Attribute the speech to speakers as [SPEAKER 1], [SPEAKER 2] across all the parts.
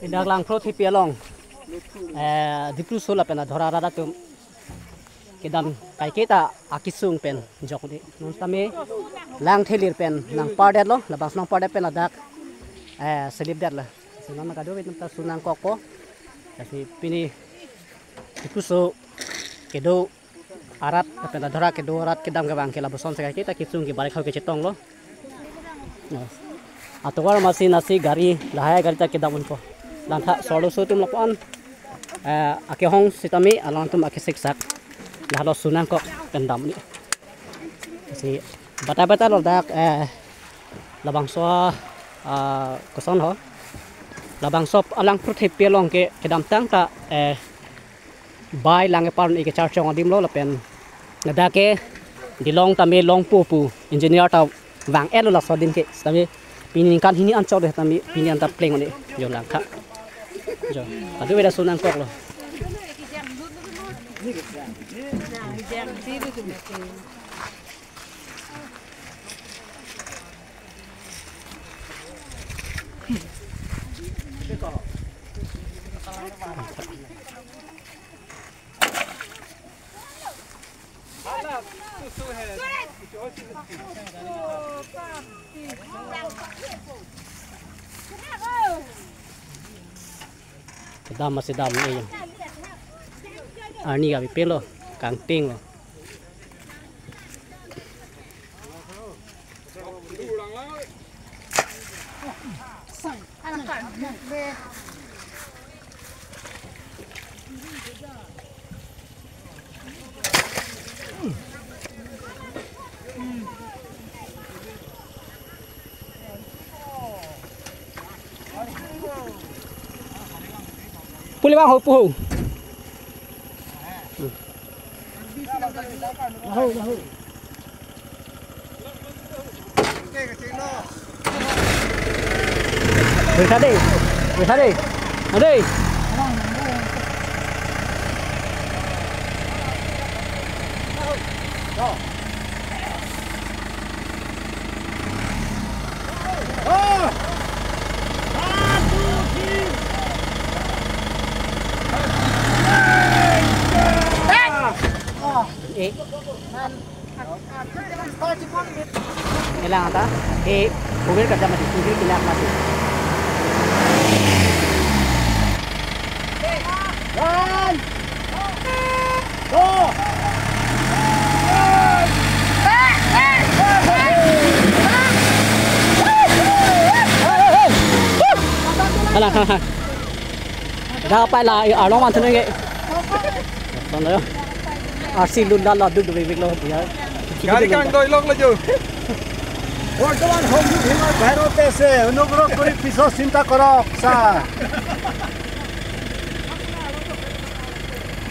[SPEAKER 1] Idak lang pro tipi along. Diplu sola pena dhora rada tum. Kedam kai kita akisung pen jok di. Nun tami lang thelir pen nang pardet lo labang nang pardet pen adak selip dat lah. Sunang kado itu ta sunang koko. Kasi pini diplu so kedo arat pena dhora kedo arat kedam gabang kela boson sa kita kisung ki balik ke cetong lo. Atau kalau masih nasi gari lahai gari tak kedam unko. Lantha solo so tum lapan ake hong sitami alang tum ake siksak lahalo sunang kok pendam ni si bata lo dak labang so koson ho labang sop alang prothe pelong ke kedam tang ta bai lang par ni ke char chong adim lo lapen nadake dilong tami long pu engineer ta wang elo la so din ke tami pinin kan hini an chok de tami pinin ta pleng ni yo lang kha jo adu beda sunang kok lo Kedam masih dam ni. Ani gabi pelo kang ting lo. Puli bang ho pu. Bisa deh. Ada. Kailangan ta? Pugil kerja mati, pugil kailangan mati. One, go. Alah, dah apa lah? Arong mantan ni. Tolong. Arsi lula la duduk bibik lo dia.
[SPEAKER 2] Gari kan doi log laju. Wortman home himar bhairate se অনুগ্রহ করে পিছ চিন্তা করক স্যার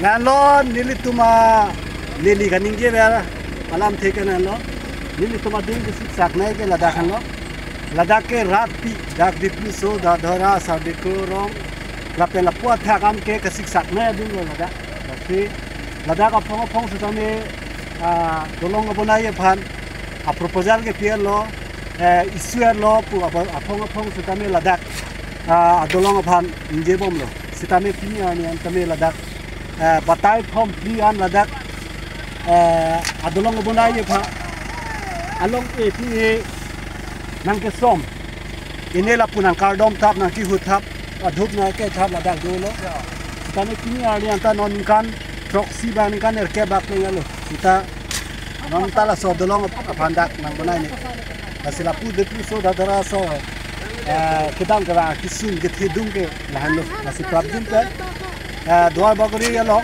[SPEAKER 2] নালো নীলি তুমা নীলি গানিং গে বেরা আলাম থেকে নালো নীলি তুমা দিন के शिक्षक नहीं के लद्दाख नो लद्दाख के रात पी डाक दिपली सो दाधरा साबिको रोम लापेला पुआ काम के शिक्षक नहीं दिन लद्दाख tapi लद्दाख phong सुतमे dolong बनाए फान a proposal ke pier lo isuer lo pu apong sitame ladak adolong aphan inje bom lo sitame pini ani antame ladak batai phom pi an ladak adolong bonai ye pha along e pi nang ke som inela punang kardom tap nang ki huthap adhup na ke thap ladak do lo sitame pini ani anta non kan proxy ban kan erke bak ngalo kita non tala so dolong aphandak nang bonai ni asila pu de pu so dadara so kedam kara kisun ke thedung ke lahalo asi prabjin pe doar bagori yalo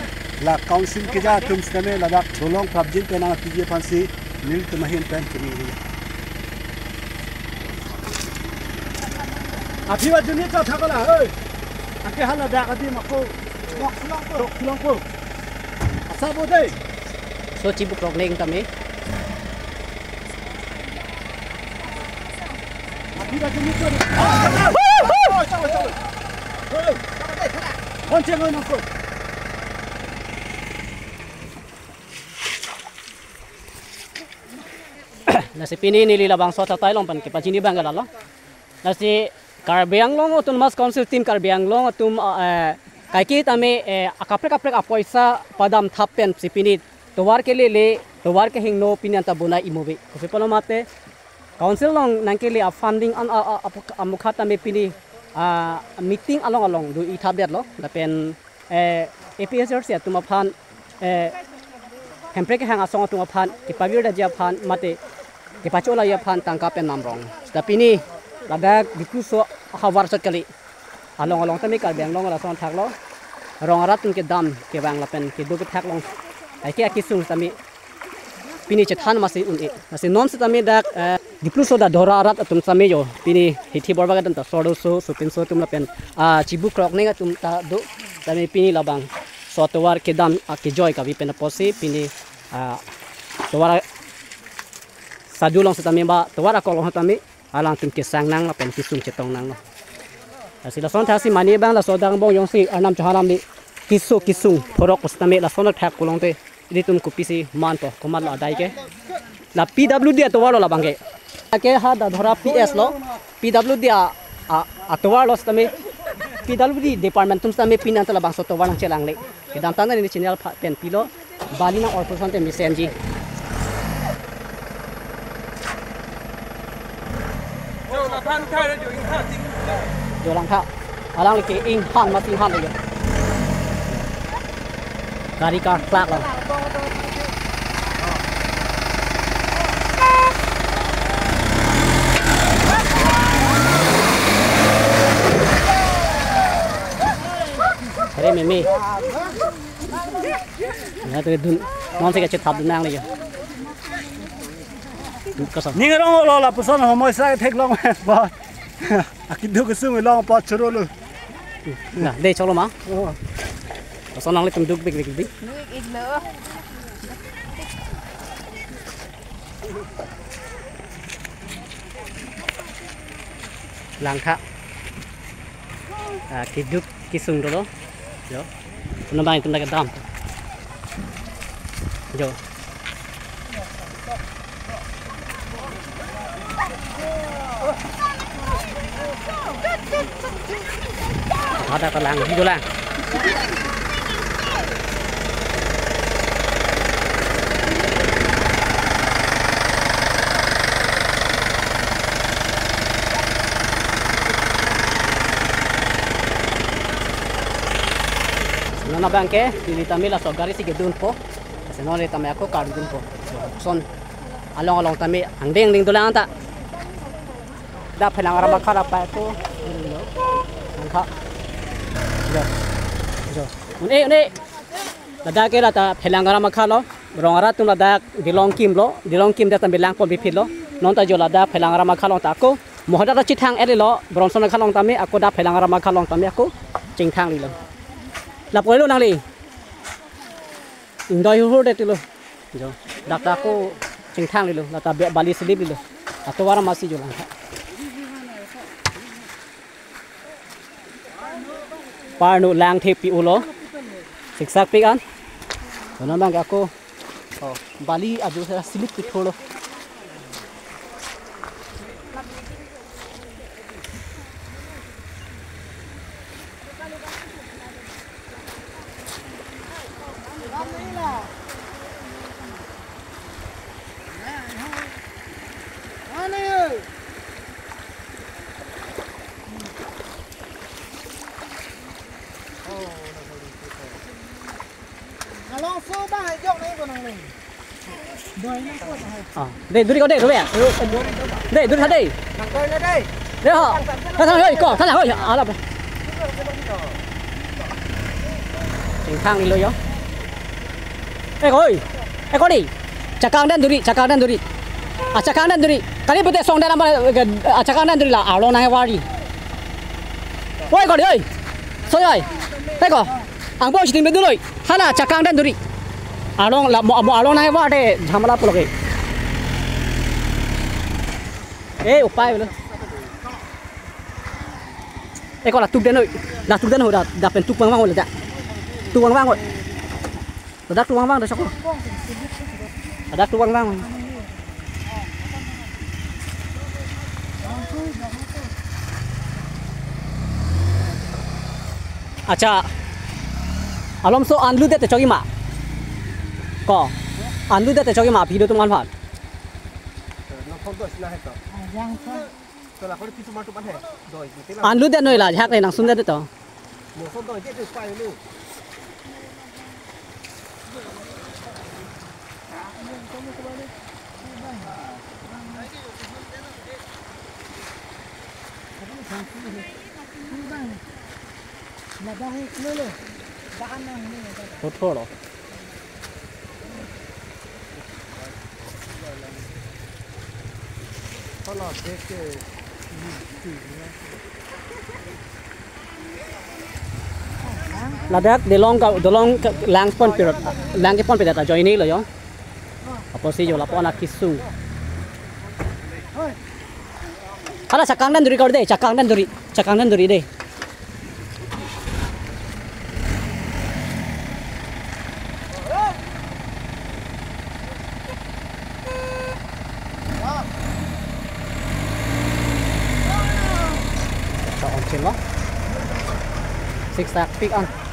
[SPEAKER 2] la council ke ja tum stame ladak dolong prabjin pe na pije pansi nil tumahin pen kini ni apiwa juni ta thakala oi ake hala da adi mako mok ko asa bode
[SPEAKER 1] So cibuk rogleng kami. Nasi pini nili labang so tatay long pan kipajini bang galalo. Nasi Karbi Anglong atun mas council team Karbi Anglong atum kaiki tame akaprek apoisa padam thapen sipinit towar ke le towar ke hingno pinan tabuna imobe kopi palomate council long nangkeli a funding an amukha tame pini meeting along du ithabet lo dapen APSR sia tuma phan hemprek hang asong tuma phan kipabir da ja phan mate kipachola ya phan tangka pen namrong tapini ladak dikuso hawar sat kali along tami Karbi Anglong la son thaklo rongarat ke dam ke bang lapen ke du ke thak long ai ke akisung tami pini chethan masi unti masi non se tami dak dikuso da dhora rat atum tami yo pini hithi borba gadam ta sodoso supinso tum lapen chibu krok nenga tum ta do tami pini labang sotwar ke dam ke joy ka vi pen posi pini towara sadulong se tami ba towara kolong tami alang tum ke sang nang lapen kisung chetong nang lo sila son thasi mani bang la sodang bong yong si arnam chahalam ni kisung phorok postame la son thak kulong te ri tum ku pisi man to komal la dai ke la PWD to walo la bangge ke ha da dhora PS lo PWD a to walo stame PWD department tum stame pinan to la bang so to walang chelang le ke dam tan ni channel pen pilo balina or person te misenji yo lang tha alang ke ing han ma ting han le gari ka klak lo re me na to dun non se ke chet thab nang le yo
[SPEAKER 2] ni ngarong lo la puson homoi sai thek long ba akidu kusung long pa choro lo
[SPEAKER 1] na de cholo ma so nang le tum duk big lang kha kiduk kisung do yo no bang tum daga dam yo ada kelang gitu lang nona bangke dili tamila so gari si gedun po kasi nona tamay ako card dun po son along tami ang ding dolang ta da phelang ra makhara pa ko angka jo une lada ke lata phelang ra makhalo rongara tum lada dilong kim da tambi lang po bipilo non ta jo lada phelang ra makhalo ta ko mohada ta chithang ere lo bronson khalong tami ako da phelang ra makhalong tami ako chingthang li lo la poi lo nang li indoi hu de ti lo jo dakta ko chingthang li lo lata bali slip li lo atwara masi jo lang parnu lang thepi ulo siksak pikan nona bang ako bali aju sa slip pi tholo đây đuổi có đây rồi mẹ đây đuổi ra đây đây họ thằng ơi có thằng nào ơi à là chính thang đi lôi gió ơi có đi chả càng đen đuổi à chả càng đen đuổi cái này bữa xong đây là chả càng đen đuổi là ảo lo này qua đi ôi có đi ơi soi ơi thấy có ang bao nhiêu tiền bên đuổi hay là chả càng đen đuổi along la mo along nai wa de jhamala pologe upai lo ko la tuk den hoi da pen tuk wang da tuk wang hoi da tuk wang da sako da tuk wang Acha. Alonso anlu de te chogi ma. Ko. Anlu de te chogi ma video tuman phan. Anlu de noi la hak le nang sun de to. Thô rồi. Ladak delong lang pon pirot lang ke pon pirot join ni lo yo. Apa sih yo lapon akisu. Ala cakang dan duri kau deh, cakang dan duri deh. Chọn trên đó. Six stack pick on.